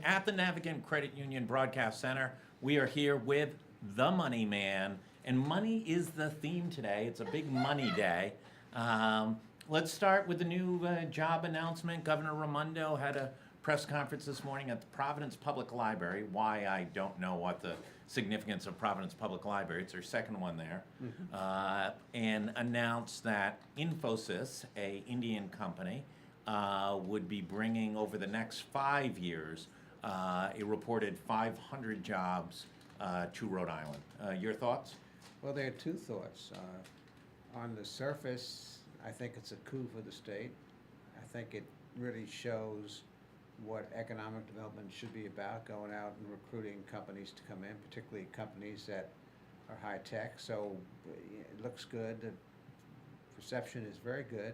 At the Navigant Credit Union Broadcast Center. We are here with the Money Man, and money is the theme today. It's a big money day. Um, let's start with the new job announcement. Governor Raimondo had a press conference this morning at the Providence Public Library. Why, I don't know what the significance of Providence Public Library. It's their second one there. And announced that Infosys, a Indian company, would be bringing over the next 5 years a reported 500 jobs to Rhode Island. Your thoughts? Well, there are two thoughts. On the surface, I think it's a coup for the state. I think it really shows what economic development should be about, going out and recruiting companies to come in, particularly companies that are high tech. So it looks good. The perception is very good,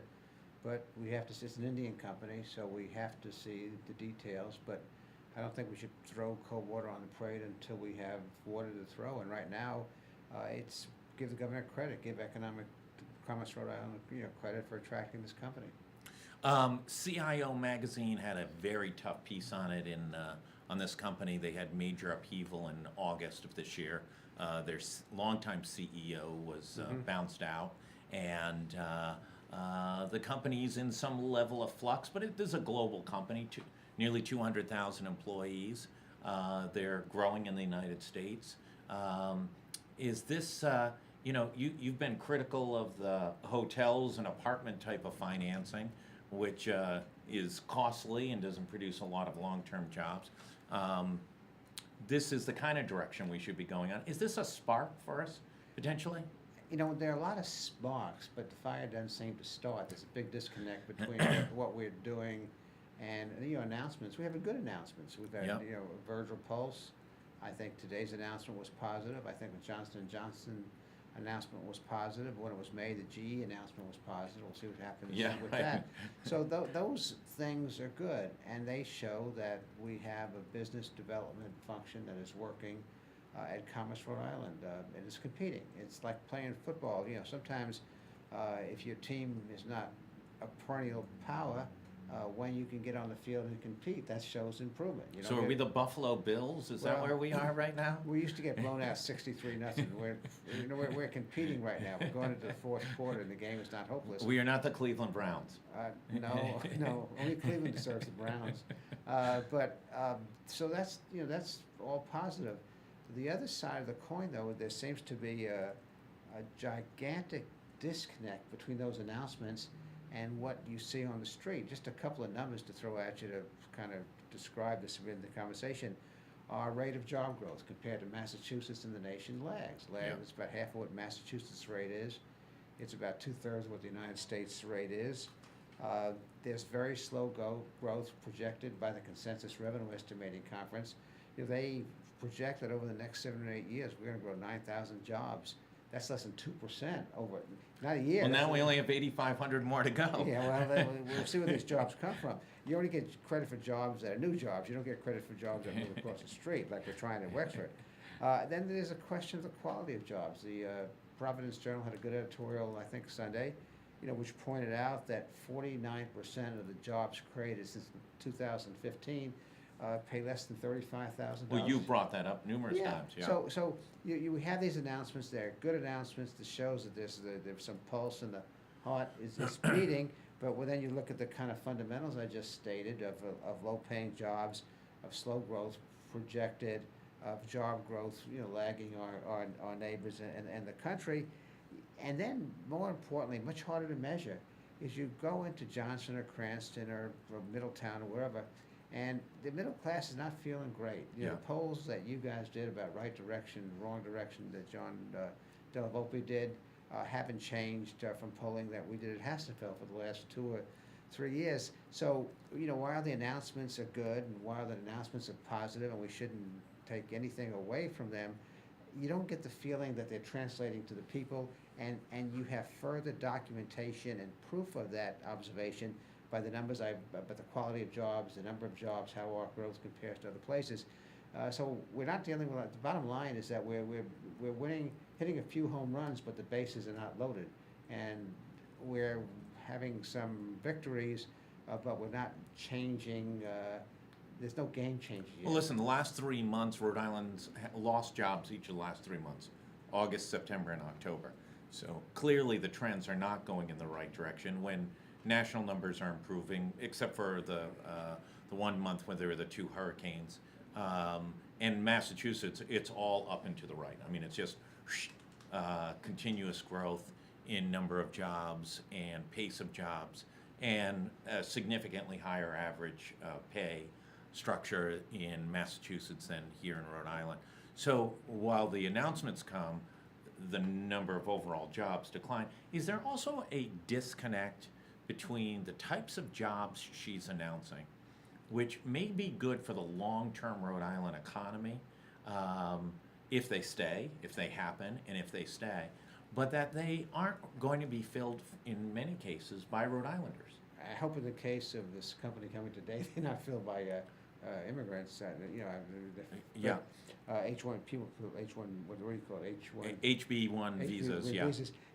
but we have to see it's an Indian company, so we have to see the details. But I don't think we should throw cold water on the parade until we have water to throw. And right now, it's give the governor credit, give Economic Commerce Rhode Island credit for attracting this company. CIO magazine had a very tough piece on it on this company. They had major upheaval in August of this year. Their longtime CEO was bounced out, and the company's in some level of flux. But it is a global company, nearly 200,000 employees. They're growing in the United States. Is this, you've been critical of the hotels and apartment type of financing, which is costly and doesn't produce a lot of long-term jobs. This is the kind of direction we should be going on. Is this a spark for us, potentially? There are a lot of sparks, but the fire doesn't seem to start. There's a big disconnect between what we're doing and announcements. We have good announcements. We've had Virgil Pulse. I think today's announcement was positive. I think the Johnson & Johnson announcement was positive. When it was made, the GE announcement was positive. We'll see what happens with that. So those things are good, and they show that we have a business development function that is working at Commerce Rhode Island, and it's competing. It's like playing football. Sometimes if your team is not a perennial power, when you can get on the field and compete, that shows improvement. So are we the Buffalo Bills? Is that where we are right now? We used to get blown out 63-0. We're competing right now. We're going into the fourth quarter, and the game is not hopeless. We are not the Cleveland Browns. No. Only Cleveland deserves the Browns. So that's all positive. The other side of the coin, though, there seems to be a gigantic disconnect between those announcements and what you see on the street. Just a couple of numbers to throw at you to kind of describe this in the conversation. Our rate of job growth compared to Massachusetts and the nation lags. It's about half of what Massachusetts' rate is. It's about 2/3 of what the United States rate is. There's very slow growth projected by the Consensus Revenue Estimating Conference. They project that over the next 7 or 8 years, we're going to grow 9,000 jobs. That's less than 2% over, not a year. Well, now we only have 8,500 more to go. Yeah, well, we'll see where these jobs come from. You only get credit for jobs that are new jobs. You don't get credit for jobs that move across the street, like we're trying in Wexford. Then there's a question of the quality of jobs. The Providence Journal had a good editorial, I think, Sunday, which pointed out that 49% of the jobs created since 2015 pay less than $35,000. Well, you brought that up numerous times. Yeah. So you have these announcements. They're good announcements that shows that there's some pulse and the heart is beating. But then you look at the kind of fundamentals I just stated of low-paying jobs, of slow growth projected, of job growth, lagging our neighbors and the country. And then, more importantly, much harder to measure, is you go into Johnson or Cranston or Middletown or wherever, and the middle class is not feeling great. The polls that you guys did about right direction, wrong direction that John Delavolpe did haven't changed from polling that we did at Hasselfeld for the last 2 or 3 years. So, while the announcements are good and while the announcements are positive and we shouldn't take anything away from them, you don't get the feeling that they're translating to the people, and you have further documentation and proof of that observation by the numbers, but the quality of jobs, the number of jobs, how our growth compares to other places. So we're not dealing with, the bottom line is that we're winning, hitting a few home runs, but the bases are not loaded. And we're having some victories, but we're not changing there's no game changer yet. Well, listen, the last 3 months, Rhode Island's lost jobs each of the last 3 months, August, September, and October. So clearly the trends are not going in the right direction when national numbers are improving, except for the 1 month when there were the 2 hurricanes. In Massachusetts, it's all up and to the right. I mean, it's just continuous growth in number of jobs and pace of jobs and a significantly higher average pay structure in Massachusetts than here in Rhode Island. So while the announcements come, the number of overall jobs decline. Is there also a disconnect between the types of jobs she's announcing, which may be good for the long-term Rhode Island economy, if they stay, if they happen, and if they stay, but that they aren't going to be filled in many cases by Rhode Islanders? I hope in the case of this company coming today, they're not filled by immigrants, you know. Yeah. H1 people, H1, what do you call it, H1? HB1 visas, yeah.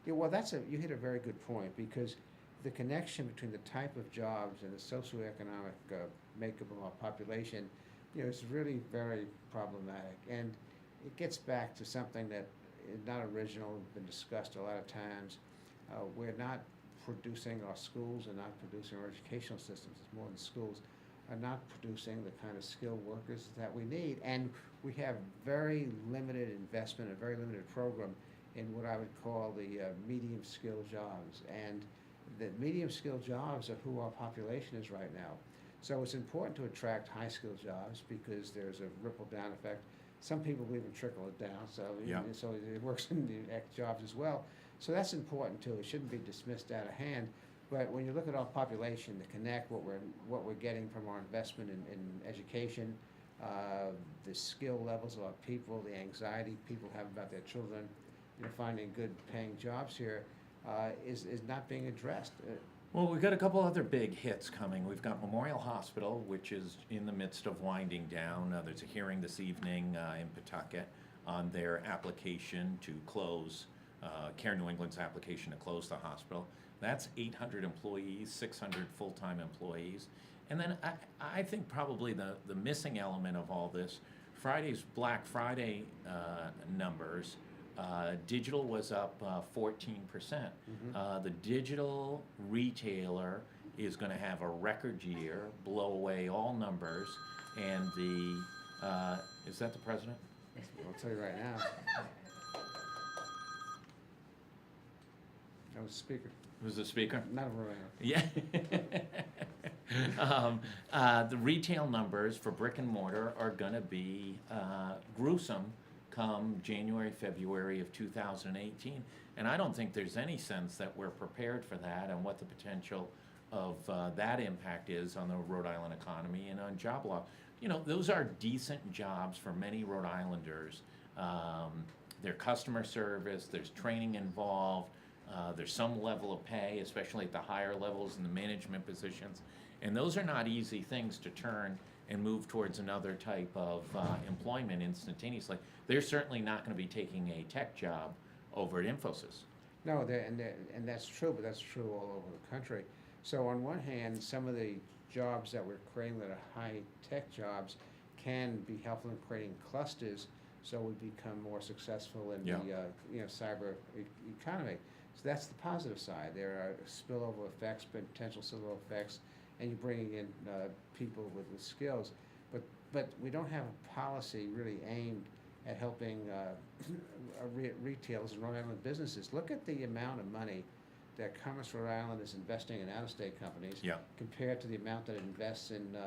Yeah, well, you hit a very good point, because the connection between the type of jobs and the socioeconomic makeup of our population, you know, is really very problematic. And it gets back to something that is not original, been discussed a lot of times. We're not producing, our schools are not producing, our educational systems, it's more than schools, are not producing the kind of skilled workers that we need. And we have very limited investment, a very limited program in what I would call the medium skilled jobs. And the medium skilled jobs are who our population is right now. So it's important to attract high skilled jobs because there's a ripple down effect. Some people even trickle it down, so Yeah. so it works in the jobs as well. So that's important too. It shouldn't be dismissed out of hand. But when you look at our population, to connect what we're getting from our investment in education, the skill levels of our people, the anxiety people have about their children, you know, finding good paying jobs here, is not being addressed. Well, we've got a couple other big hits coming. We've got Memorial Hospital, which is in the midst of winding down. There's a hearing this evening in Pawtucket on their application to close, Care New England's application to close the hospital. That's 800 employees, 600 full-time employees. And then I think probably the missing element of all this, Friday's Black Friday numbers, digital was up 14%. The digital retailer is going to have a record year, blow away all numbers, and is that the president? I'll tell you right now. That was the speaker. Who's the speaker? Not a Rhode Yeah. The retail numbers for brick and mortar are going to be gruesome come January, February of 2018. And I don't think there's any sense that we're prepared for that and what the potential of that impact is on the Rhode Island economy and on job loss. You know, those are decent jobs for many Rhode Islanders. There's customer service, there's training involved, there's some level of pay, especially at the higher levels in the management positions. And those are not easy things to turn and move towards another type of employment instantaneously. They're certainly not going to be taking a tech job over at Infosys. No, and that's true, but that's true all over the country. So on one hand, some of the jobs that we're creating that are high-tech jobs can be helpful in creating clusters, so we become more successful in Yeah. the cyber economy. So that's the positive side. There are spillover effects, potential spillover effects, and you're bringing in people with skills. But we don't have a policy really aimed at helping retailers and Rhode Island businesses. Look at the amount of money that Commerce Rhode Island is investing in out-of-state companies compared to the amount that it invests in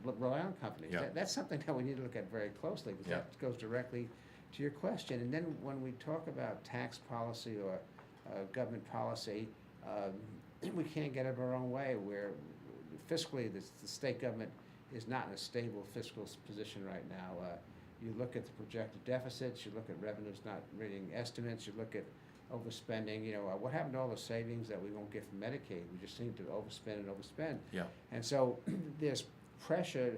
Rhode Island companies. Yeah. That's something that we need to look at very closely, because that goes directly to your question. And then when we talk about tax policy or government policy, we can't get it our own way, where fiscally the state government is not in a stable fiscal position right now. You look at the projected deficits, you look at revenues not meeting estimates, you look at overspending. You know, what happened to all the savings that we won't get from Medicaid? We just seem to overspend and overspend. Yeah. And so there's pressure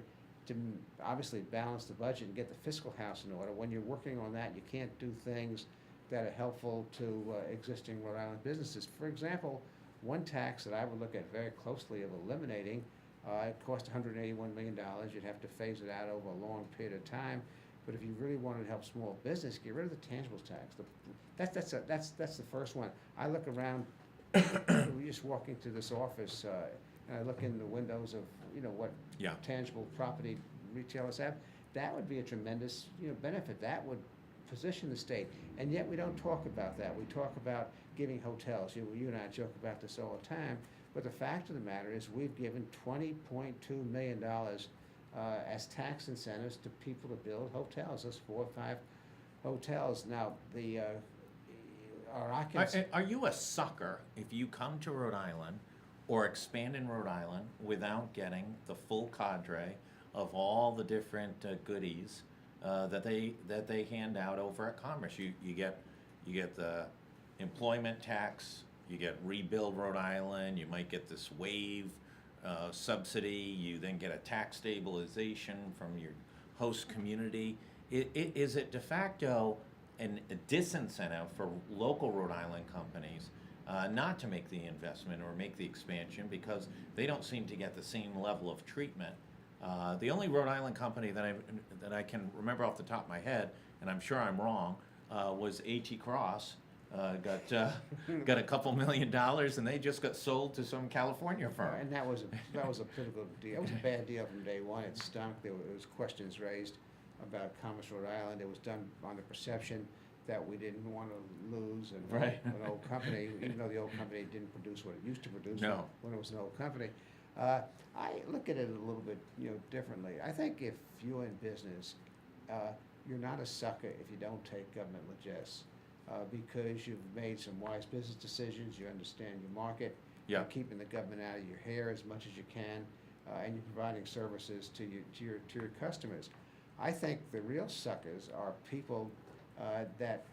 to obviously balance the budget and get the fiscal house in order. When you're working on that, you can't do things that are helpful to existing Rhode Island businesses. For example, one tax that I would look at very closely of eliminating It cost $181 million. You'd have to phase it out over a long period of time. But if you really wanted to help small business, get rid of the tangibles tax. That's the first one. I look around, we're just walking through this office, and I look in the windows of, what Yeah. tangible property retailers have. That would be a tremendous, benefit. That would position the state. And yet we don't talk about that. We talk about giving hotels. You and I joke about this all the time. But the fact of the matter is we've given $20.2 million as tax incentives to people to build hotels, those 4 or 5 hotels. Now, our occupancy. Are you a sucker if you come to Rhode Island or expand in Rhode Island without getting the full cadre of all the different goodies that they hand out over at Commerce? You get the employment tax, you get Rebuild Rhode Island, you might get this WAVE subsidy, you then get a tax stabilization from your host community. Is it de facto a disincentive for local Rhode Island companies not to make the investment or make the expansion because they don't seem to get the same level of treatment? The only Rhode Island company that I can remember off the top of my head, and I'm sure I'm wrong, was A.T. Cross. Got a couple $1 million, and they just got sold to some California firm. And that was a political deal. It was a bad deal from day one. It stunk. There was questions raised about Commerce Rhode Island. It was done on the perception that we didn't want to lose an old company, even though the old company didn't produce what it used to produce when it was an old company. I look at it a little bit, differently. I think if you're in business, you're not a sucker if you don't take government largesse, because you've made some wise business decisions, you understand your market, Yeah. you're keeping the government out of your hair as much as you can, and you're providing services to your customers. I think the real suckers are people that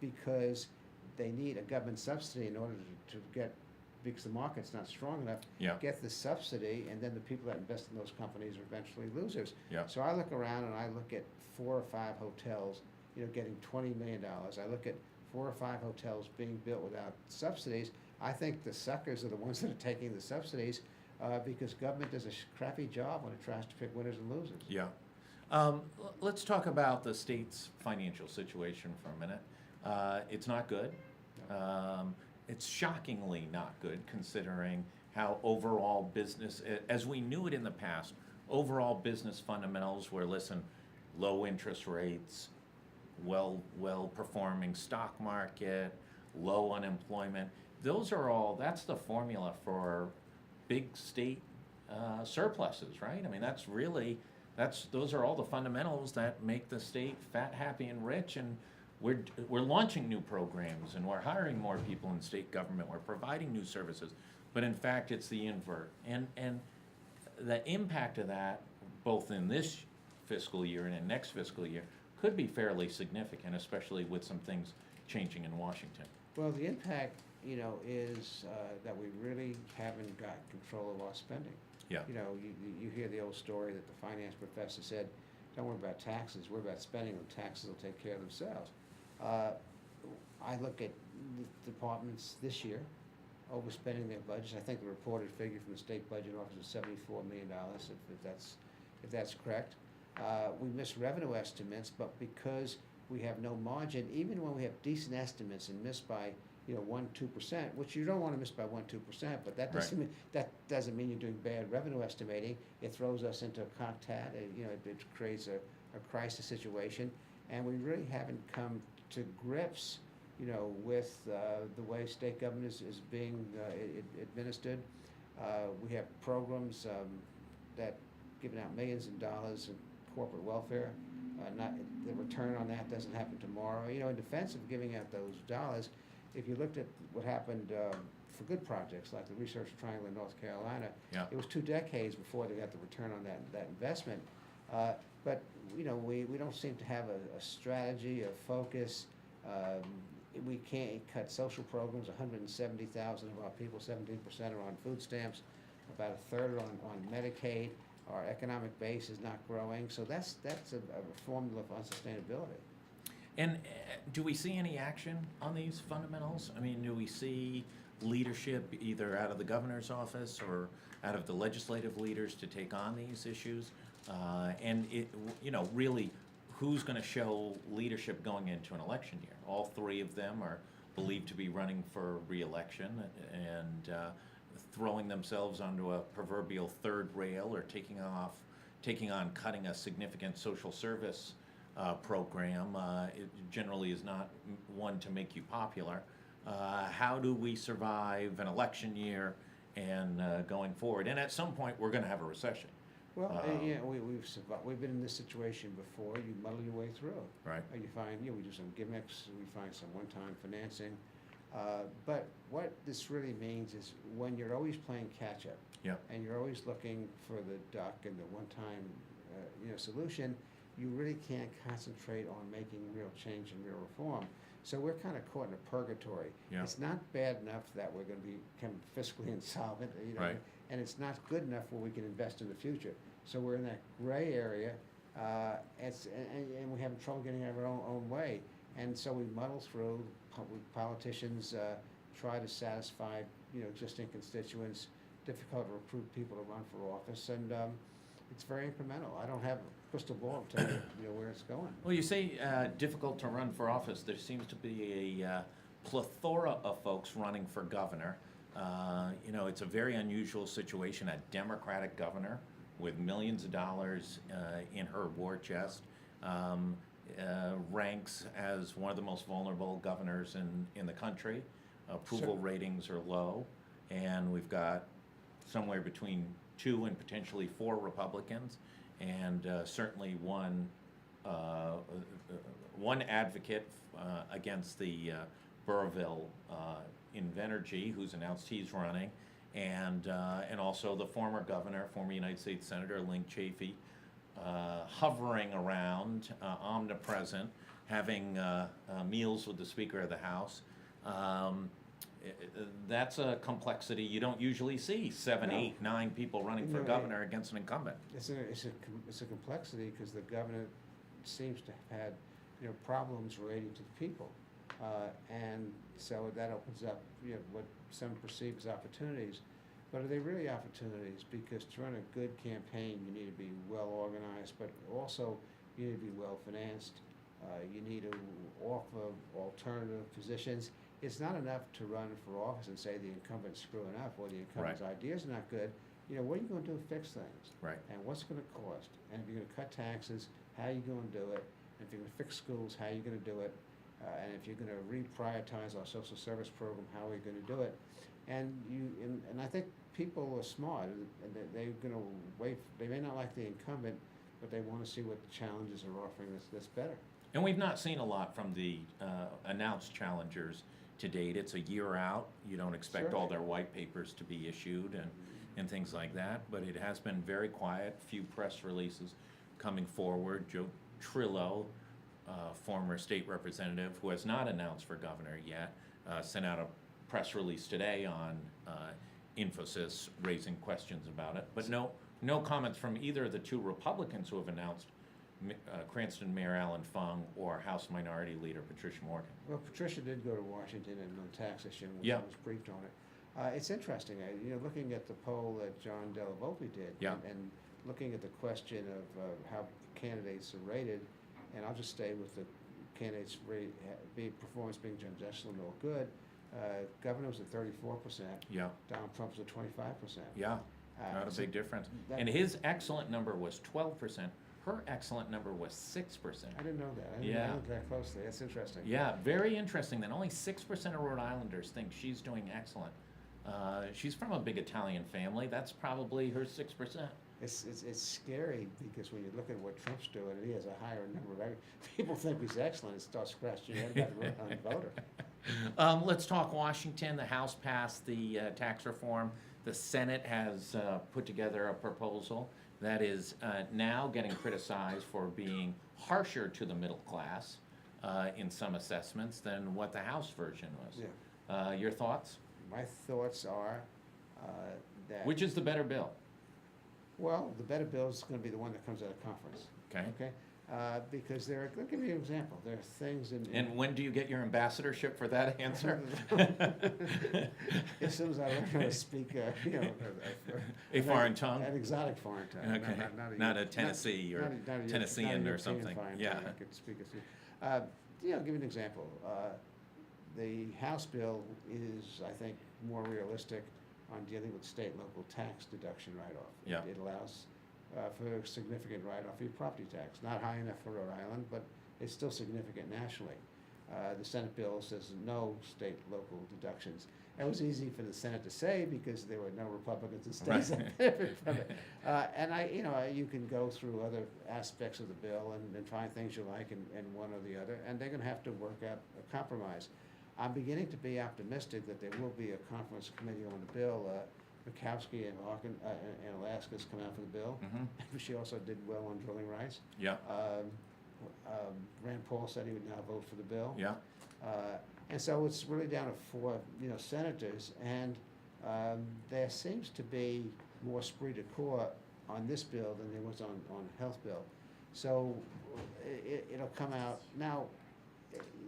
because they need a government subsidy in order to get, because the market's not strong enough, Yeah. get the subsidy, and then the people that invest in those companies are eventually losers. Yeah. So I look around and I look at 4 or 5 hotels, getting $20 million. I look at 4 or 5 hotels being built without subsidies. I think the suckers are the ones that are taking the subsidies because government does a crappy job when it tries to pick winners and losers. Yeah. Let's talk about the state's financial situation for a minute. It's not good. It's shockingly not good considering how overall business, as we knew it in the past, overall business fundamentals were, low interest rates, well-performing stock market, low unemployment. That's the formula for big state surpluses, right? I mean, those are all the fundamentals that make the state fat, happy, and rich, and we're launching new programs, and we're hiring more people in state government, we're providing new services, but in fact, it's the invert. And the impact of that, both in this fiscal year and in next fiscal year, could be fairly significant, especially with some things changing in Washington. Well, the impact, is that we really haven't got control of our spending. Yeah. You hear the old story that the finance professor said, don't worry about taxes, worry about spending, and taxes will take care of themselves. I look at the departments this year, overspending their budgets. I think the reported figure from the state budget office is $74 million, if that's correct. We miss revenue estimates, but because we have no margin, even when we have decent estimates and miss by 1-2%, which you don't want to miss by 1-2%, but that doesn't mean you're doing bad revenue estimating. It throws us into a cocktat. It creates a crisis situation, and we really haven't come to grips, with the way state government is being administered. We have programs that giving out millions of dollars in corporate welfare. The return on that doesn't happen tomorrow. In defense of giving out those dollars, if you looked at what happened for good projects like the Research Triangle in North Carolina, Yeah. it was 2 decades before they got the return on that investment. But we don't seem to have a strategy, a focus. We can't cut social programs. 170,000 of our people, 17% are on food stamps, about a third are on Medicaid. Our economic base is not growing, so that's a formula for unsustainability. And do we see any action on these fundamentals? I mean, do we see leadership, either out of the governor's office or out of the legislative leaders, to take on these issues. And it, really, who's going to show leadership going into an election year? All three of them are believed to be running for re-election and throwing themselves onto a proverbial third rail, or taking on cutting a significant social service program. It generally is not one to make you popular. How do we survive an election year and going forward? And at some point, we're going to have a recession. Well, we've survived. We've been in this situation before. You muddle your way through. Right. You find, we do some gimmicks. We find some one-time financing. But what this really means is when you're always playing catch-up, Yep. and you're always looking for the duck and the one-time, solution, you really can't concentrate on making real change and real reform. So we're kind of caught in a purgatory. Yeah. It's not bad enough that we're going to become fiscally insolvent, Right. and it's not good enough where we can invest in the future. So we're in that gray area, and we're having trouble getting out of our own way. And so we muddle through. Politicians try to satisfy existing constituents. Difficult to recruit people to run for office, and it's very incremental. I don't have a crystal ball to tell you where it's going. Well, you say difficult to run for office. There seems to be a plethora of folks running for governor. It's a very unusual situation. A Democratic governor with millions of dollars in her war chest ranks as one of the most vulnerable governors in the country. Approval Sure. ratings are low, and we've got somewhere between 2 and potentially 4 Republicans, and certainly one advocate against the Burrillville Invenergy, who's announced he's running, and also the former governor, former United States Senator Link Chafee, hovering around, omnipresent, having meals with the Speaker of the House. That's a complexity. You don't usually see 7, No. 8, 9 people running for governor against an incumbent. It's a complexity because the governor seems to have had problems relating to the people, and so that opens up what some perceive as opportunities. But are they really opportunities? Because to run a good campaign, you need to be well organized, but also you need to be well financed. You need to offer alternative positions. It's not enough to run for office and say the incumbent's screwing up or the incumbent's ideas are not good. What are you going to do to fix things? Right. And what's it going to cost? And if you're going to cut taxes, how are you going to do it? And if you're going to fix schools, how are you going to do it? And if you're going to reprioritize our social service program, how are you going to do it? And I think people are smart, and they're going to wait. They may not like the incumbent, but they want to see what the challenges are offering that's better. And we've not seen a lot from the announced challengers to date. It's a year out. You don't expect Sure. all their white papers to be issued and things like that, but it has been very quiet. Few press releases coming forward. Joe Trillo, former state representative who has not announced for governor yet, sent out a press release today on Infosys, raising questions about it. But no comments from either of the 2 Republicans who have announced, Cranston Mayor Alan Fung or House Minority Leader Patricia Morgan. Well, Patricia did go to Washington and on tax issue, and Yeah. was briefed on it. It's interesting, looking at the poll that John Della Volpe did, Yeah. and looking at the question of how candidates are rated, and I'll just stay with the candidates' performance being just a little good. Governor was at 34%. Yeah, Donald Trump was at 25%. yeah, not a so big difference. that- And his excellent number was 12%. Her excellent number was 6%. I didn't know that. I Yeah. didn't look that closely. That's interesting. Yeah, very interesting that only 6% of Rhode Islanders think she's doing excellent. She's from a big Italian family. That's probably her 6%. It's scary because when you look at what Trump's doing, and he has a higher number of people think he's excellent, and start scratching your head about the Rhode Island voter. Let's talk Washington. The House passed the tax reform. The Senate has put together a proposal that is now getting criticized for being harsher to the middle class in some assessments than what the House version was. Yeah. Your thoughts? My thoughts are that... Which is the better bill? Well, the better bill is going to be the one that comes out of conference. Okay. Okay? Because I'll give you an example, there are things in. And when do you get your ambassadorship for that answer? As soon as I learn how to speak, A foreign tongue? An exotic foreign tongue. Okay, not a Tennessee or Tennessean or something, yeah. I could speak give you an example. The House bill is, I think, more realistic on dealing with state and local tax deduction write-off. Yeah. It allows for a significant write-off of your property tax. Not high enough for Rhode Island, but it's still significant nationally. The Senate bill says no state, local deductions. That was easy for the Senate to say because there were no Republicans in states that benefited from it. You can go through other aspects of the bill and find things you like in one or the other, and they're going to have to work out a compromise. I'm beginning to be optimistic that there will be a conference committee on the bill. Murkowski and Alaska's come out for the bill. Mm-hmm. She also did well on drilling rights. Yeah, Rand Paul said he would now vote for the bill. yeah, And so it's really down to 4, senators, and there seems to be more esprit de corps on this bill than there was on the health bill. So it'll come out. Now,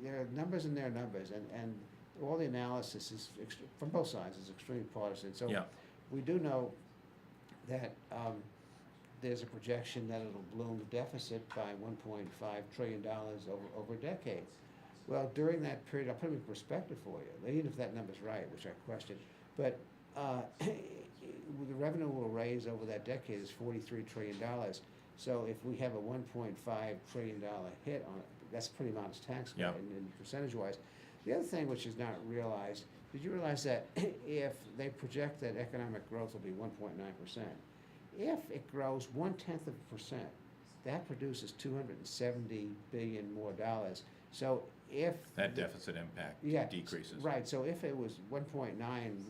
there are numbers and there are numbers, and all the analysis is, from both sides, is extremely partisan. So yeah, we do know that there's a projection that it'll balloon the deficit by $1.5 trillion over a decade. Well, during that period, I'll put it in perspective for you, even if that number's right, which I question, but the revenue we'll raise over that decade is $43 trillion. So if we have a $1.5 trillion hit on it, that's a pretty modest tax cut in percentage-wise. The other thing which is not realized, did you realize that if they project that economic growth will be 1.9%, if it grows 0.1%, that produces $270 billion more dollars. So if that deficit impact decreases. Right, so if it was 1.9,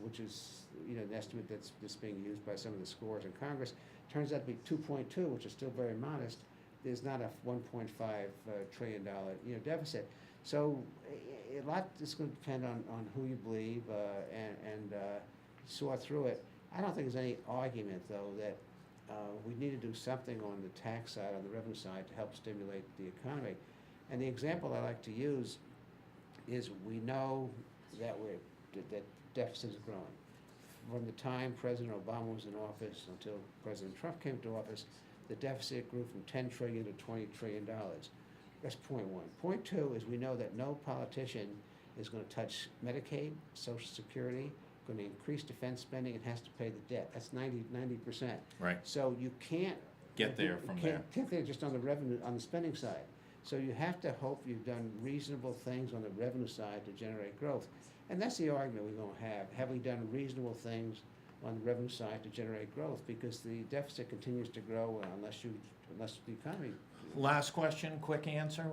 which is an estimate that's being used by some of the scores in Congress, turns out to be 2.2, which is still very modest. There's not a $1.5 trillion deficit. So a lot is going to depend on who you believe and sort through it. I don't think there's any argument, though, that we need to do something on the tax side, on the revenue side, to help stimulate the economy. And the example I like to use is we know that that deficit is growing. From the time President Obama was in office until President Trump came to office, the deficit grew from $10 trillion to $20 trillion. That's point one. Point two is we know that no politician is going to touch Medicaid, Social Security, going to increase defense spending, and has to pay the debt. That's 90%. Right. So you can't Get there from there. Get there just on the revenue, on the spending side. So you have to hope you've done reasonable things on the revenue side to generate growth. And that's the argument we're going to have. Have we done reasonable things on the revenue side to generate growth? Because the deficit continues to grow unless the economy. Last question, quick answer.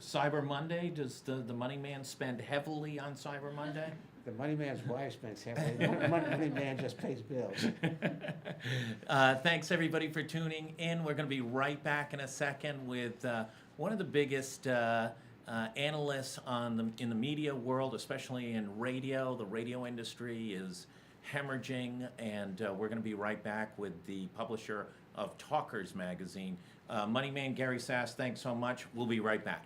Cyber Monday, does the money man spend heavily on Cyber Monday? The money man's wife spends heavily. The money man just pays bills. Thanks everybody for tuning in. We're going to be right back in a second with one of the biggest analysts in the media world, especially in radio. The radio industry is hemorrhaging, and we're going to be right back with the publisher of Talkers Magazine. Money man Gary Sasse, thanks so much. We'll be right back.